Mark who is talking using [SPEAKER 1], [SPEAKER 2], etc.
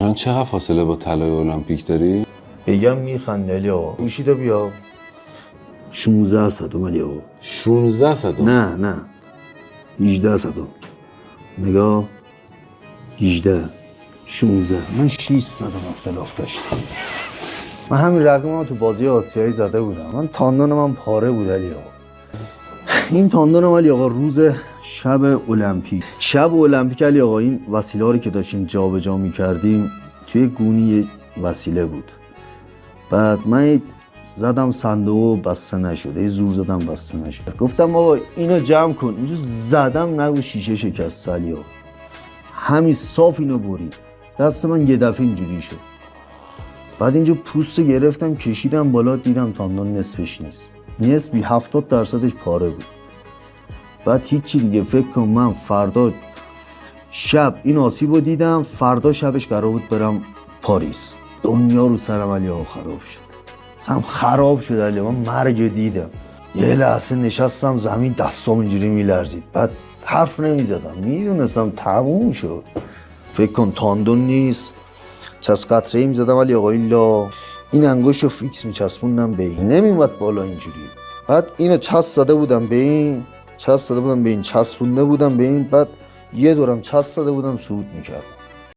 [SPEAKER 1] الان چقدر فاصله با طلای المپیک داری؟
[SPEAKER 2] بگم میخنده علی آقا گوشیدو بیا 16 صدم علی آقا
[SPEAKER 1] 16 صدم؟
[SPEAKER 2] نه 18 صدم نگاه 18 16 من 6 صدم اختلاف داشتم. من همین رقم تو بازی آسیایی زده بودم. من تاندون من پاره بود علی آقا. این تاندون علی آقا روز شب المپیک علی آقا این وسیله رو که داشتیم جابجا می‌کردیم توی گونی وسیله بود. بعد من زدم صندوق بسته نشد. زور زدم بسته نشد. گفتم بابا اینو جمع کن. اینجا زدم نگو شیشه شکست علی آقا. همین صاف اینو برید. دست من یه دفعه اینجوری شد. بعد اینجا پوست گرفتم کشیدم بالا دیدم تاندون نصفش نیست. نصفی 70% پاره بود. بعد هیچی دیگه فکر کنم من فردا شب این آسیب رو دیدم. فردا شبش قرار بود برم پاریس. دنیا رو سرم علی آقا خراب شد. سم خراب شد علی آقا. من مرگ دیدم. یه لحظه نشستم زمین دستام اینجوری میلرزید. بعد حرف نمیزدم. میدونستم تموم شد. فکر کن تاندون نیست. چسب قطره‌ای میزدم علی آقا این انگشت رو فیکس میچسبوندم به این. نمیومد بالا اینجوری. بعد اینو چسب زده بودم به این. چسبونده بودم به این. بعد یه دورم چسب زده بودم صعود میکرد.